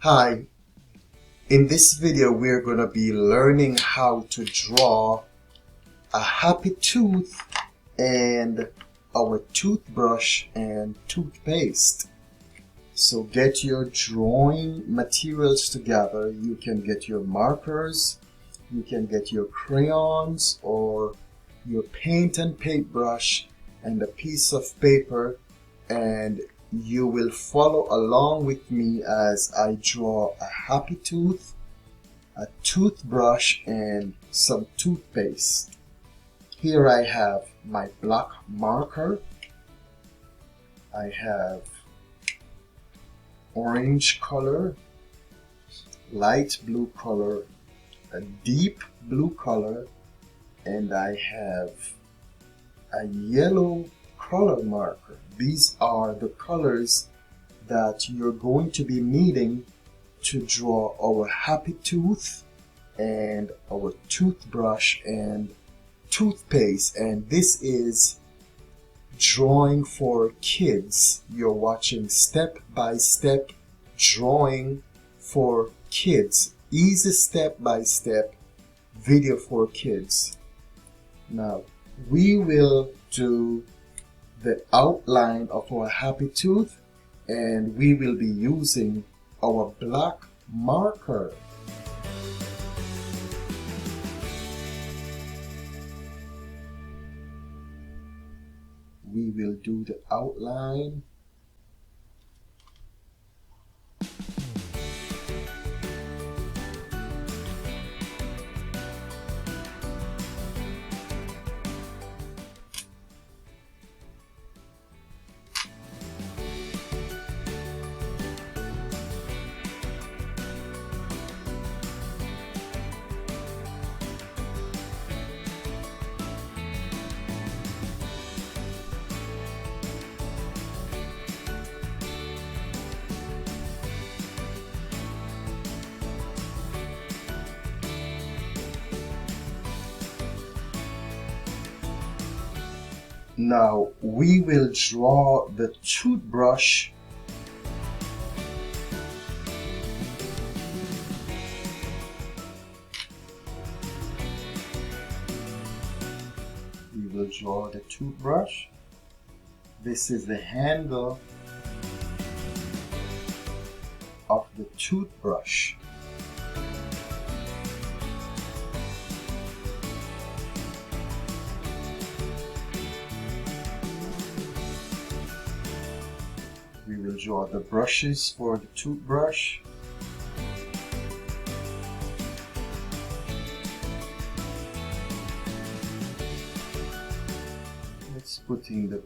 Hi, in this video we're going to be learning how to draw a happy tooth and our toothbrush and toothpaste. So get your drawing materials together. You can get your markers, you can get your crayons or your paint and paintbrush and a piece of paper, and you will follow along with me as I draw a happy tooth, a toothbrush, and some toothpaste. Here I have my black marker. I have orange color, light blue color, a deep blue color, and I have a yellow color marker. These are the colors that you're going to be needing to draw our happy tooth and our toothbrush and toothpaste. And this is drawing for kids. You're watching step-by-step drawing for kids. Easy step-by-step video for kids. Now we will do the outline of our happy tooth, and we will be using our black marker. We will do the outline. Now we will draw the toothbrush. We will draw the toothbrush. This is the handle of the toothbrush. We will draw the brushes for the toothbrush. Let's put in the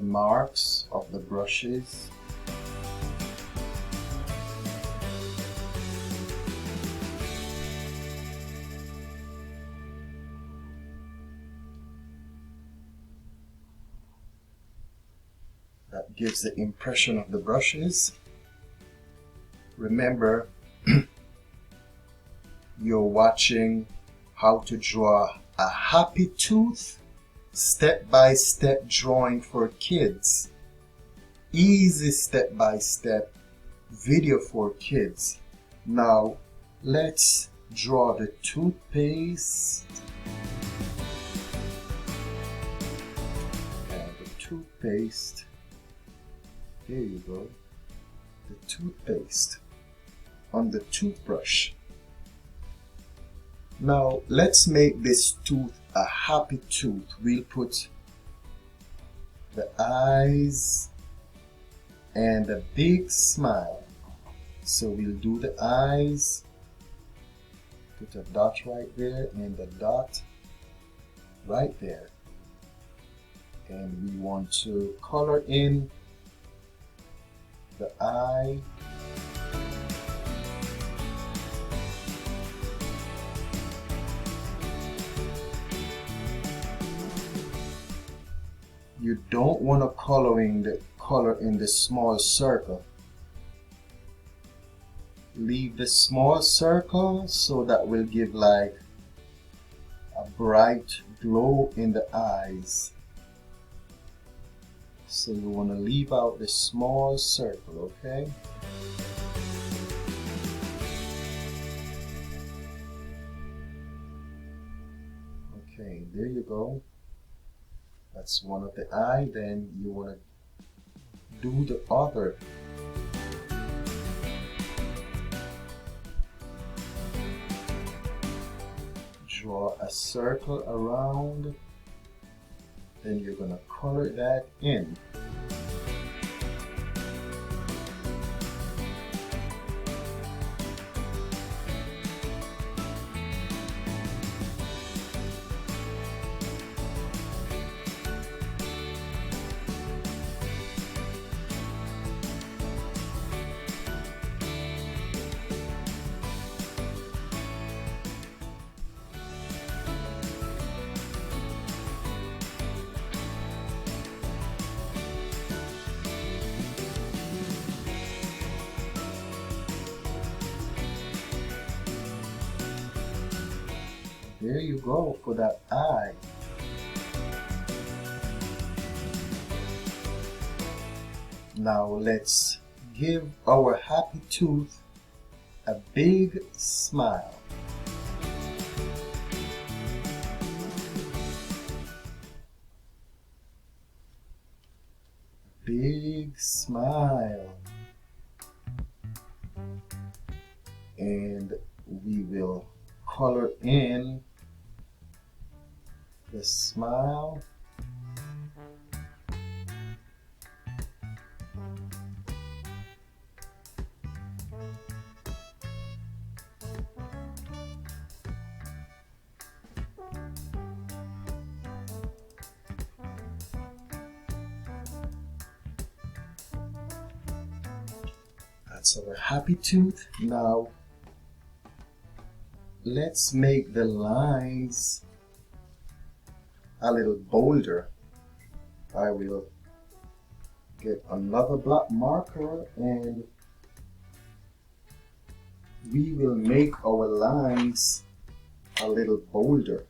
marks of the brushes. That gives the impression of the brushes. Remember, you're watching how to draw a happy tooth, step-by-step drawing for kids. Easy step-by-step video for kids. Now let's draw the toothpaste and the toothpaste. There you go, the toothpaste on the toothbrush. Now let's make this tooth a happy tooth. We'll put the eyes and a big smile. So we'll do the eyes, put a dot right there and a dot right there. And we want to color in the eye. You don't want to color in the small circle. Leave the small circle so that will give like a bright glow in the eyes. So you want to leave out the small circle, okay? Okay, there you go. That's one of the eye. Then you want to do the other. Draw a circle around. Then you're going to color that in. There you go for that eye. Now let's give our happy tooth a big smile. Big smile. And we will color in the smile. That's our happy tooth. Now let's make the lines a little bolder. I will get another black marker and we will make our lines a little bolder.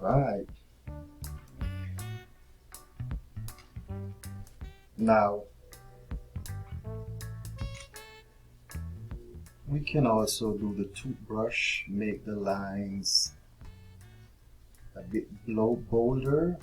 Right. Now, we can also do the toothbrush, make the lines a bit bolder.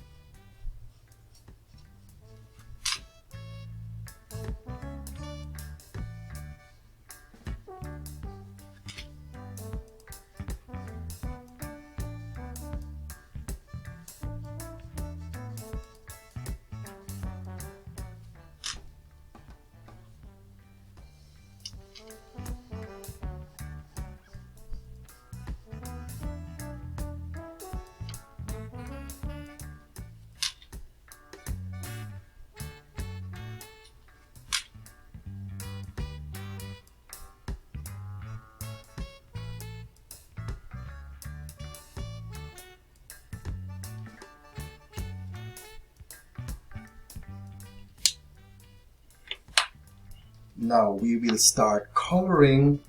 Now we will start coloring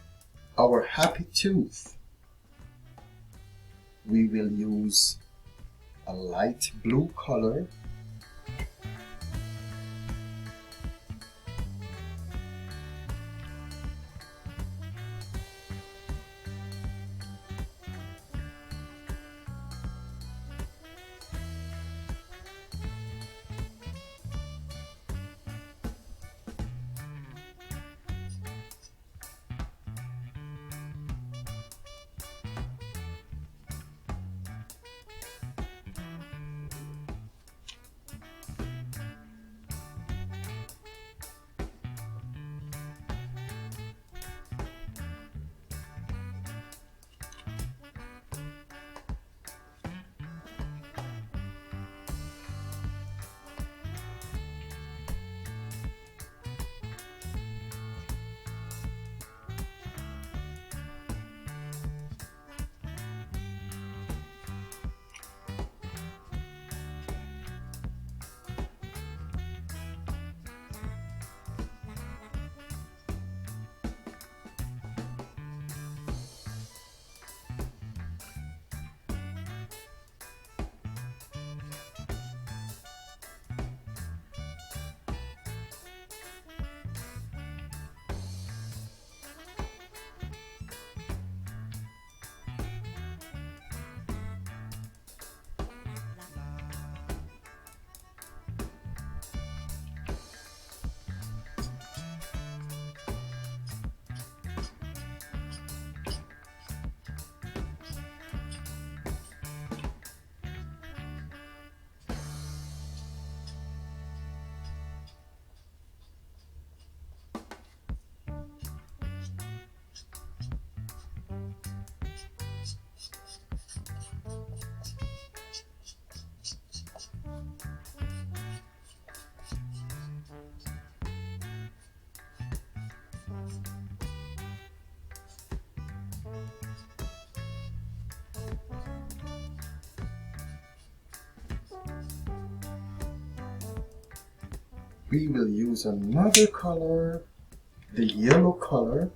our happy tooth. We will use a light blue color. We will use another color, the yellow color.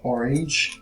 orange.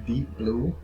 Deep blue.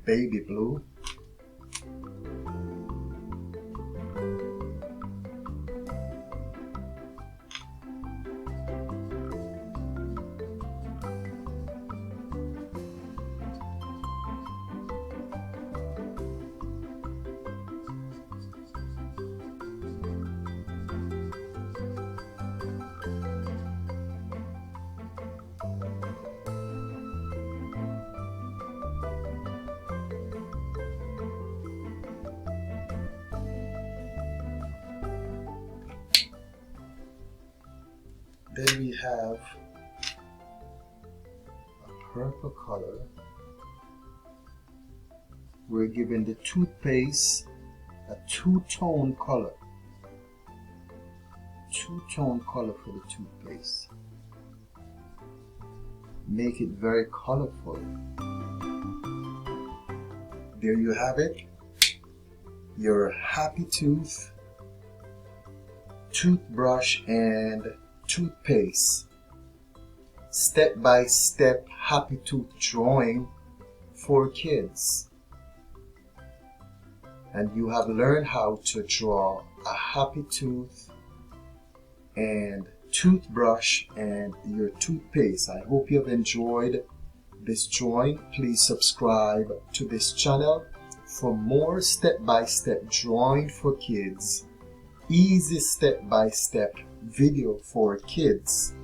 Baby blue. Then we have a purple color. We're giving the toothpaste a two-tone color. Two-tone color for the toothpaste. Make it very colorful. There you have it. Your Happy Tooth toothbrush and toothpaste. Step-by-step Happy Tooth drawing for kids. And you have learned how to draw a happy tooth and toothbrush and your toothpaste. I hope you have enjoyed this drawing. Please subscribe to this channel for more step-by-step drawing for kids. Easy step-by-step video for kids.